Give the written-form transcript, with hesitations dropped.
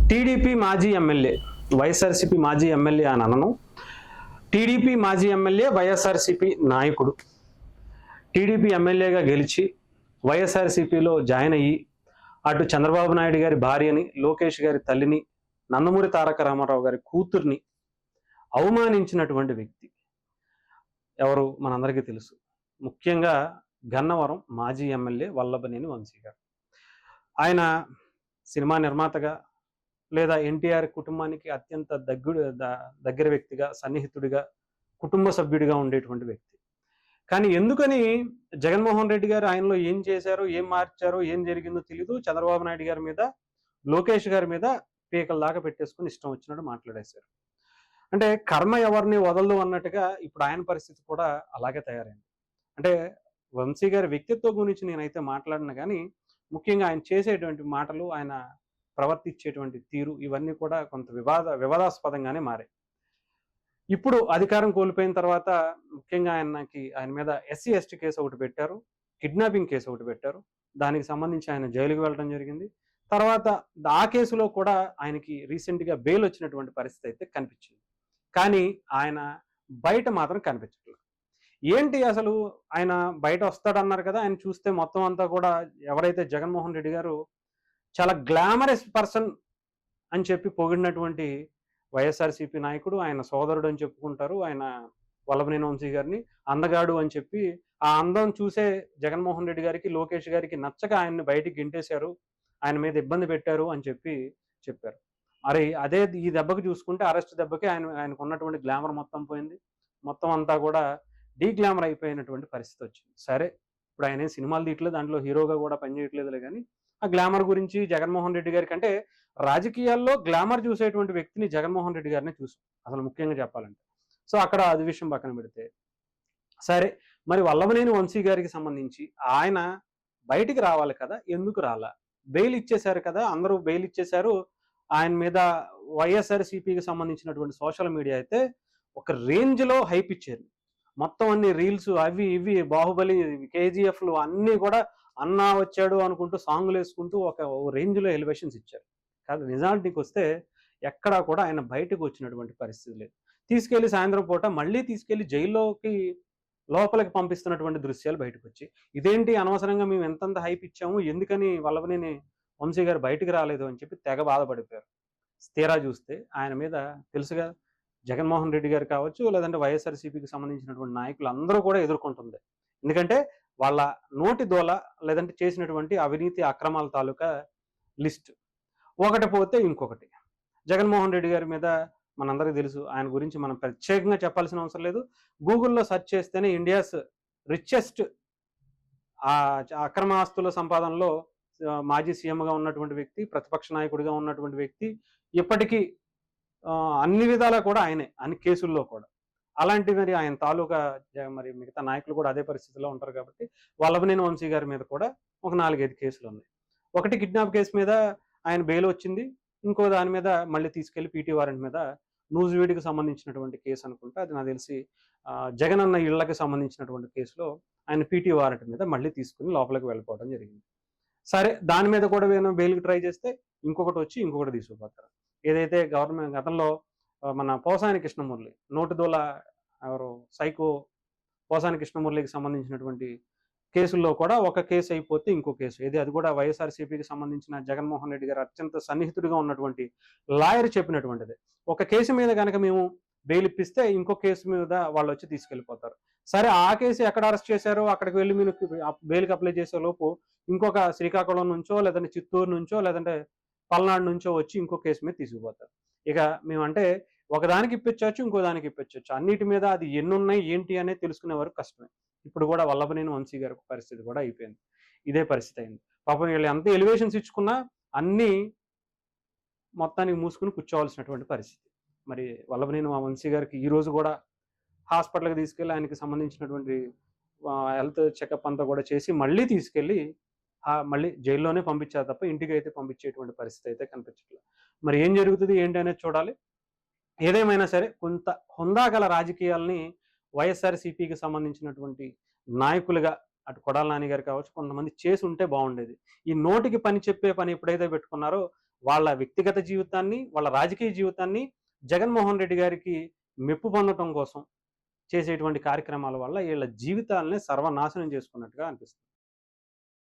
TDP మాజీ MLA, YSRCP మాజీ MLA అని అనను. టీడీపీ మాజీ ఎమ్మెల్యే, వైఎస్ఆర్సీపీ నాయకుడు. టీడీపీ ఎమ్మెల్యేగా గెలిచి వైఎస్ఆర్సీపీలో జాయిన్ అయ్యి అటు చంద్రబాబు నాయుడు గారి భార్యని, లోకేష్ గారి తల్లిని, నందమూరి తారక రామారావు గారి కూతుర్ని అవమానించినటువంటి వ్యక్తి ఎవరు మనందరికీ తెలుసు. ముఖ్యంగా గన్నవరం మాజీ ఎమ్మెల్యే వల్లభనేని వంశీ గారు. ఆయన సినిమా నిర్మాతగా లేదా ఎన్టీఆర్ కుటుంబానికి అత్యంత దగ్గర వ్యక్తిగా, సన్నిహితుడిగా, కుటుంబ సభ్యుడిగా ఉండేటువంటి వ్యక్తి. కానీ ఎందుకని జగన్మోహన్ రెడ్డి గారు ఆయనలో ఏం చేశారో, ఏం మార్చారో, ఏం జరిగిందో తెలీదు. చంద్రబాబు నాయుడు గారి మీద, లోకేష్ గారి మీద పీకల దాకా పెట్టేసుకుని ఇష్టం వచ్చినట్టు మాట్లాడేశారు. అంటే కర్మ ఎవరిని వదలదు అన్నట్టుగా ఇప్పుడు ఆయన పరిస్థితి కూడా అలాగే తయారైంది. అంటే వంశీ గారి వ్యక్తిత్వం గురించి నేనైతే మాట్లాడిన కానీ ముఖ్యంగా ఆయన చేసేటువంటి మాటలు, ఆయన ప్రవర్తించేటువంటి తీరు ఇవన్నీ కూడా కొంత వివాదాస్పదంగానే మారాయి. ఇప్పుడు అధికారం కోల్పోయిన తర్వాత ముఖ్యంగా ఆయన మీద ఎస్సీ ఎస్టీ కేసు ఒకటి పెట్టారు, కిడ్నాపింగ్ కేసు ఒకటి పెట్టారు. దానికి సంబంధించి ఆయన జైలుకి వెళ్ళడం జరిగింది. తర్వాత ఆ కేసులో కూడా ఆయనకి రీసెంట్గా బెయిల్ వచ్చినటువంటి పరిస్థితి అయితే కనిపించింది. కానీ ఆయన బయట మాత్రం కనిపించట్లేదు. ఏంటి అసలు ఆయన బయట వస్తాడన్నారు కదా, ఆయన చూస్తే మొత్తం అంతా కూడా ఎవరైతే జగన్మోహన్ రెడ్డి గారు చాలా గ్లామరస్ పర్సన్ అని చెప్పి పొగిడినటువంటి వైఎస్ఆర్సీపీ నాయకుడు, ఆయన సోదరుడు అని చెప్పుకుంటారు. ఆయన వల్లభనేని వంశీ గారిని అందగాడు అని చెప్పి ఆ అందం చూసే జగన్మోహన్ రెడ్డి గారికి, లోకేష్ గారికి నచ్చక ఆయన్ని బయటికి గింటేశారు, ఆయన మీద ఇబ్బంది పెట్టారు అని చెప్పారు. మరి అదే ఈ దెబ్బకి చూసుకుంటే, అరెస్ట్ దెబ్బకి ఆయనకు ఉన్నటువంటి గ్లామర్ మొత్తం పోయింది. మొత్తం అంతా కూడా డీగ్లామర్ అయిపోయినటువంటి పరిస్థితి వచ్చింది. సరే, ఇప్పుడు ఆయన సినిమాలు తీయట్లేదు, దాంట్లో హీరోగా కూడా పనిచేయట్లేదులే. కానీ ఆ గ్లామర్ గురించి జగన్మోహన్ రెడ్డి గారికి, అంటే రాజకీయాల్లో గ్లామర్ చూసేటువంటి వ్యక్తిని జగన్మోహన్ రెడ్డి గారిని చూసాం అసలు ముఖ్యంగా చెప్పాలంటే. సో అక్కడ అది విషయం పక్కన పెడితే, సరే మరి వల్లభనేని వంశీ గారికి సంబంధించి ఆయన బయటికి రావాలి కదా, ఎందుకు రాలా? బెయిల్ ఇచ్చేశారు కదా, అందరూ బెయిల్ ఇచ్చేశారు. ఆయన మీద వైఎస్ఆర్సీపీకి సంబంధించినటువంటి సోషల్ మీడియా అయితే ఒక రేంజ్లో హైప్ ఇచ్చారు. మొత్తం అన్ని రీల్స్ అవి ఇవి, బాహుబలి, కేజీఎఫ్లు అన్నీ కూడా అన్నా వచ్చాడు అనుకుంటూ సాంగ్లు వేసుకుంటూ ఒక రేంజ్లో ఎలివేషన్స్ ఇచ్చారు. కాదు, నిజానికి వస్తే ఎక్కడా కూడా ఆయన బయటకు వచ్చినటువంటి పరిస్థితి లేదు. తీసుకెళ్లి సాయంత్రం పూట మళ్ళీ తీసుకెళ్లి జైల్లోకి లోపలికి పంపిస్తున్నటువంటి దృశ్యాలు బయటకు వచ్చి, ఇదేంటి అనవసరంగా మేము ఎంతంత హైప్ ఇచ్చాము, ఎందుకని వల్లభనేని వంశీ గారు బయటికి రాలేదు అని చెప్పి తెగ బాధపడిపోయారు. తీరా చూస్తే ఆయన మీద తెలుసుగా, జగన్మోహన్ రెడ్డి గారు కావచ్చు, లేదంటే వైఎస్ఆర్సీపీకి సంబంధించినటువంటి నాయకులు అందరూ కూడా ఎదుర్కొంటుంది. ఎందుకంటే వాళ్ళ నోటి దోల, లేదంటే చేసినటువంటి అవినీతి అక్రమాల తాలూకా లిస్ట్ ఒకటి పోతే ఇంకొకటి. జగన్మోహన్ రెడ్డి గారి మీద మనందరికీ తెలుసు, ఆయన గురించి మనం ప్రత్యేకంగా చెప్పాల్సిన అవసరం లేదు. గూగుల్లో సెర్చ్ చేస్తేనే ఇండియాస్ రిచెస్ట్ అక్రమ ఆస్తుల సంపాదనలో మాజీ సీఎంగా ఉన్నటువంటి వ్యక్తి, ప్రతిపక్ష నాయకుడిగా ఉన్నటువంటి వ్యక్తి, ఇప్పటికీ అన్ని విధాలా కూడా ఆయనే, అన్ని కేసుల్లో కూడా. అలాంటి మరి ఆయన తాలూకా మరి మిగతా నాయకులు కూడా అదే పరిస్థితిలో ఉంటారు కాబట్టి వల్లభనేని వంశీ గారి మీద కూడా ఒక 4-5 కేసులు ఉన్నాయి. ఒకటి కిడ్నాప్ కేసు మీద ఆయన బెయిల్ వచ్చింది, ఇంకో దాని మీద మళ్ళీ తీసుకెళ్లి పీటీ వారెంట్ మీద నూజివీడికి సంబంధించినటువంటి కేసు అనుకుంటా, అది నాకు తెలిసి జగన్ అన్న ఇళ్లకి సంబంధించినటువంటి కేసులో ఆయన పీటీ వారెంట్ మీద మళ్ళీ తీసుకుని లోపలికి వెళ్ళిపోవడం జరిగింది. సరే, దాని మీద కూడా బెయిల్కి ట్రై చేస్తే ఇంకొకటి వచ్చి ఇంకొకటి తీసుకుపోతారు. ఏదైతే గవర్నమెంట్ గతంలో మన పోసాని కృష్ణమురళి, నోటిదోల ఎవరు సైకో పోసాని కృష్ణమురళికి సంబంధించినటువంటి కేసుల్లో కూడా ఒక కేసు అయిపోతే ఇంకో కేసు, అది కూడా వైఎస్ఆర్సీపీకి సంబంధించిన జగన్మోహన్ రెడ్డి గారు అత్యంత సన్నిహితుడిగా ఉన్నటువంటి లాయర్ చెప్పినటువంటిది. ఒక కేసు మీద కనుక మేము బెయిల్ ఇప్పిస్తే ఇంకో కేసు మీద వాళ్ళు వచ్చి తీసుకెళ్లిపోతారు. సరే, ఆ కేసు ఎక్కడ అరెస్ట్ చేశారో అక్కడికి వెళ్ళి మీరు బెయిల్కి అప్లై చేసే లోపు ఇంకొక శ్రీకాకుళం నుంచో, లేదంటే చిత్తూరు నుంచో, లేదంటే పల్నాడు నుంచో వచ్చి ఇంకో కేసు మీద తీసుకుపోతారు. ఇక మేమంటే ఒకదానికి ఇప్పించవచ్చు, ఇంకో దానికి ఇప్పించవచ్చు, అన్నిటి మీద అది ఎన్నున్నాయి ఏంటి అనేది తెలుసుకునే వరకు కష్టమే. ఇప్పుడు కూడా వల్లభనేని వంశీ గారి పరిస్థితి కూడా అయిపోయింది, ఇదే పరిస్థితి అయింది. పాపం వీళ్ళు ఎంత ఎలివేషన్స్ ఇచ్చుకున్నా అన్నీ మొత్తానికి మూసుకుని కూర్చోవలసినటువంటి పరిస్థితి. మరి వల్లభనేని వంశీ గారికి ఈ రోజు కూడా హాస్పిటల్కి తీసుకెళ్ళి ఆయనకి సంబంధించినటువంటి హెల్త్ చెకప్ అంతా కూడా చేసి మళ్ళీ తీసుకెళ్ళి మళ్ళీ జైల్లోనే పంపించారు తప్ప ఇంటికి అయితే పంపించేటువంటి పరిస్థితి అయితే కనిపించట్లేదు. మరి ఏం జరుగుతుంది ఏంటి అనేది చూడాలి. ఏదేమైనా సరే కొంత హుందాగల రాజకీయాల్ని వైఎస్ఆర్సీపీకి సంబంధించినటువంటి నాయకులుగా అటు కొడాల నాని గారు కావచ్చు కొంతమంది చేసి ఉంటే బాగుండేది. ఈ నోటికి పని చెప్పే పని ఎప్పుడైతే పెట్టుకున్నారో వాళ్ళ వ్యక్తిగత జీవితాన్ని, వాళ్ళ రాజకీయ జీవితాన్ని జగన్మోహన్ రెడ్డి గారికి మెప్పు పొందటం కోసం చేసేటువంటి కార్యక్రమాల వల్ల వీళ్ళ జీవితాలని సర్వనాశనం చేసుకున్నట్టుగా అనిపిస్తుంది.